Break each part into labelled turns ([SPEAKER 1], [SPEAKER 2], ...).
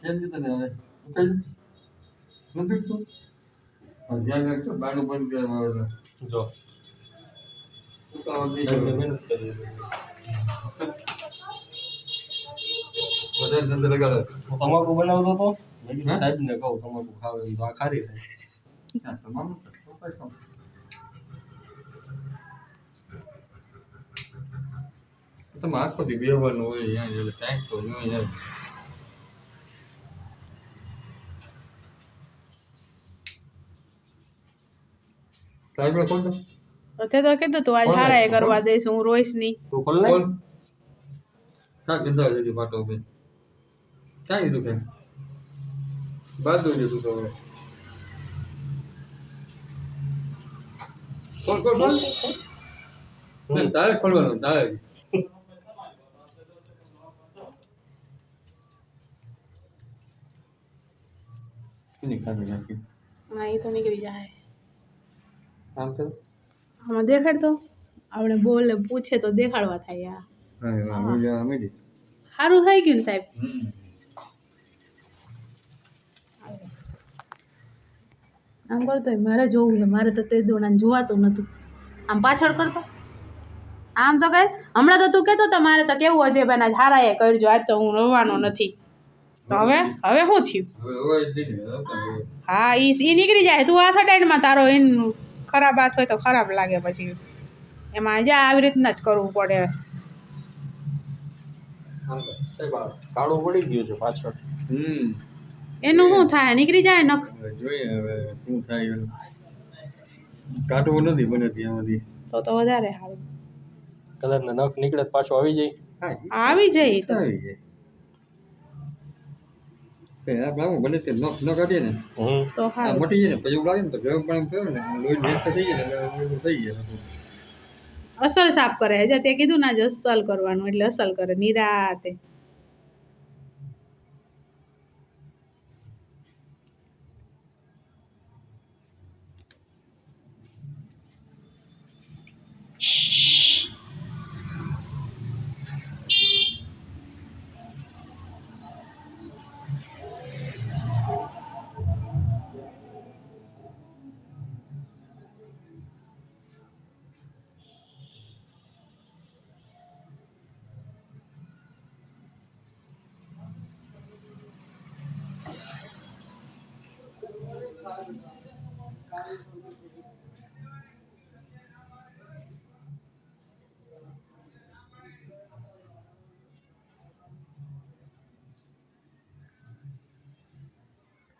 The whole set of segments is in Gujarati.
[SPEAKER 1] કેમ જતો ને હવે કઈ નથી તું ધ્યાન રાખજો બાનું બંધ કરવામાં આવે
[SPEAKER 2] જો
[SPEAKER 1] ઉતાવળ નહીં
[SPEAKER 2] સાહેબને
[SPEAKER 1] કરો
[SPEAKER 2] મહેનત કરી
[SPEAKER 1] વધારે ધંધો લગાડો
[SPEAKER 2] હું તમાકુ બનાવતો હતો મેં કીધું
[SPEAKER 1] હા?
[SPEAKER 2] સાહેબને કહું તમાકુ ખાવે એમ તો આ ખારી થાય
[SPEAKER 1] હા તમામ તો પાછો તમે આખો દી બેહવાનું હોય અહીંયા એટલે ટાઈમ તો ન યાર ટાઈમ કોણ
[SPEAKER 3] તે તો કીધું તું આજ હારા એ કરવા દઈશ હું રોઈશ નહીં.
[SPEAKER 2] તું ખોલ ને
[SPEAKER 1] કોણ ક્યાં ગંધા જતી પાટો બેન ક્યાં કીધું કે બાજુ જતું તો હવે કોણ કોણ કોણ તારે ખોલવાનું તારે એની ખામી નાખી
[SPEAKER 3] હા એ તો નીકળી જાય.
[SPEAKER 1] આમ કરો
[SPEAKER 3] આમાં દેખાડ તો આપણે બોલે પૂછે તો દેખાડવા થાય.
[SPEAKER 1] હા હું જવા માંડી
[SPEAKER 3] સારું થઈ ગયું ને સાહેબ. આમ કરતો મારે જોવું છે મારે તો તે દોણાને જોવાતું નતું. આમ પાછળ કરતો આમ તો કર હમણાં તો તું કહેતો તો મારે તો કેવું અજયભાઈ ના હારા એ કરજો આજ તો હું રવાનો નથી તો હવે શું થયું?
[SPEAKER 1] હવે હોય જ નહીં ને
[SPEAKER 3] હા ઈ નીકળી જાય તું આ થડાઈમાં તારો એનું ખરાબ હાથ હોય તો ખરાબ લાગે પછી એમાં જા આવી રીતના જ કરવું પડે.
[SPEAKER 2] સાહેબ આ કાળું પડી ગયું છે પાછળ
[SPEAKER 3] એનું શું થાય નીકળી જાય નખ
[SPEAKER 1] હવે જોઈએ હવે શું થાય એનું કાઢવું નથી બને ત્યાંમાંથી
[SPEAKER 3] તો વધારે સારું
[SPEAKER 2] કદાચ ને નખ નીકળે તો પાછો આવી જાય
[SPEAKER 1] હા
[SPEAKER 3] આવી જાય તો
[SPEAKER 1] આવી જાય આપણે આવું બને તે ન કાઢીએ ને
[SPEAKER 3] તો
[SPEAKER 1] આ
[SPEAKER 3] સારું
[SPEAKER 1] મટી જાય ને પછી એવું લાગે ને તો ગરમ પાણી કર્યો ને લોહી ભેગા થઈ જાય ને એટલે એવું થઈ જાય
[SPEAKER 3] અસલ સાફ કરે હજે તે કીધું ના જ અસલ કરવાનું એટલે અસલ કરે નિરાતે.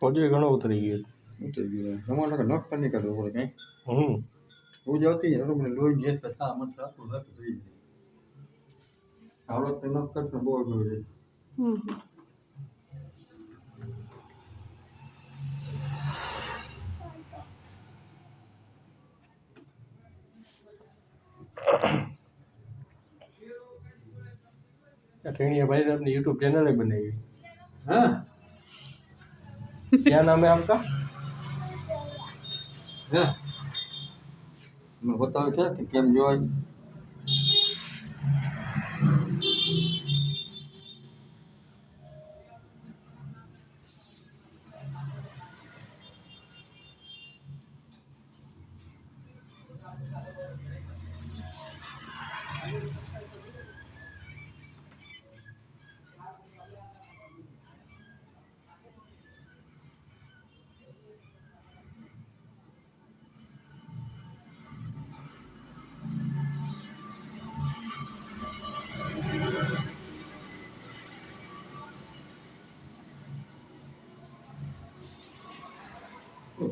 [SPEAKER 2] ઓડિયો ઘણો ઉતરી ગયો
[SPEAKER 1] ઉતરી ગયું તમારે નખ પણ નહીં કાઢવું પડે કંઈ
[SPEAKER 2] હમ
[SPEAKER 1] હું જ આવતી ને મને લોહી જે થા મત આખું આખું થઈ જાય આવડત નખ કરતો બહુ અઘરું છે
[SPEAKER 2] ટેણીયા ભાઈ આપની યુટ્યુબ ચેનલ બનાવી
[SPEAKER 1] હા
[SPEAKER 2] ક્યાં નામે આપકા
[SPEAKER 1] હા મને બતાવે છે કે કેમ જોવાય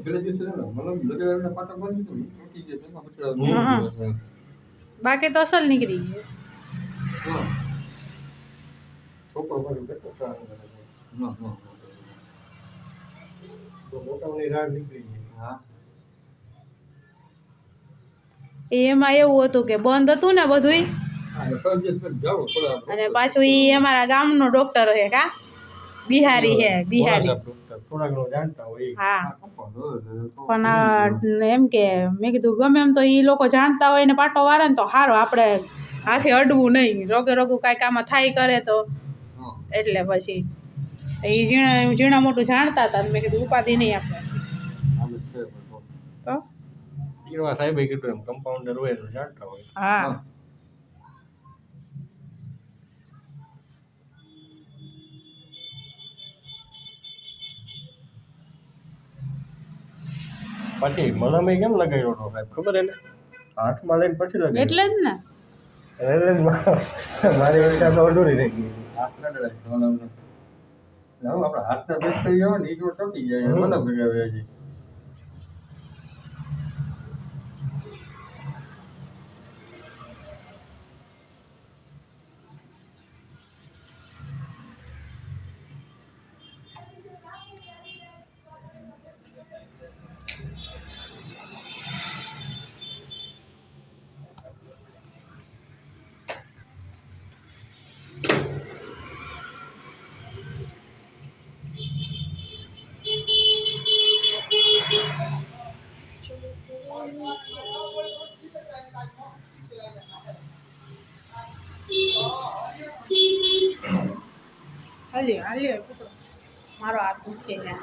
[SPEAKER 1] પેલે દિવસે મતલબ લગાવીને પાટો બાંધી દીધો તૂટી ગયો તેમાં બચડા
[SPEAKER 3] બાકી તો અસલ નીકળી ગયું.
[SPEAKER 1] હા
[SPEAKER 2] છોકરો મારી બેઠો સારો કરે છે.
[SPEAKER 1] ના ના
[SPEAKER 2] તો મોટાની રાડ નીકળી ગઈ
[SPEAKER 1] હા
[SPEAKER 3] એમાં એવું હતું કે બંધ હતું ને બધુંય
[SPEAKER 1] હા ફરજ જાવ થોડા
[SPEAKER 3] અને પાછું ઈ અમારા ગામનો ડોક્ટર હે કા બિહારી હે બિહારી
[SPEAKER 2] થોડા ઘણો જાણતા હોય
[SPEAKER 3] હા પણ એમ કે મેં કીધું ગમે એમ તો ઈ લોકો જાણતા હોય ને પાટો વારે ને તો સારું આપણે હાથે અડવું નહીં રોગે રોગું કાંઈક આમાં થાય કરે તો એટલે પછી એ ઝીણા મોટું જાણતા હતા મેં કીધું ઉપાધિ નહીં આપણે
[SPEAKER 2] આમ જ છે બધું.
[SPEAKER 3] તો
[SPEAKER 2] ઈરવા સાહેબે કીધું એમ કમ્પાઉન્ડર હોય એટલે જાણતા હોય.
[SPEAKER 3] હા
[SPEAKER 2] પછી મલમ કેમ લગાવ્યો હતો સાહેબ ખબર એને હાથમાં લઈને પછી લગાવ્યો
[SPEAKER 3] એટલે જ ને
[SPEAKER 2] એટલે જ મારી ઈચ્છા તો અધૂરી રહી ગઈ.
[SPEAKER 1] હાથ ના ડરાય ઢોલાવને. એટલે હું આપણા હાથના ભેટ થઈ જાય ને એ જો ચોટી જાય
[SPEAKER 2] હમ.
[SPEAKER 1] મને ભેગા વ્યા છે
[SPEAKER 3] હાલ્યો હાલ્યો મારો હાથ દુખે છે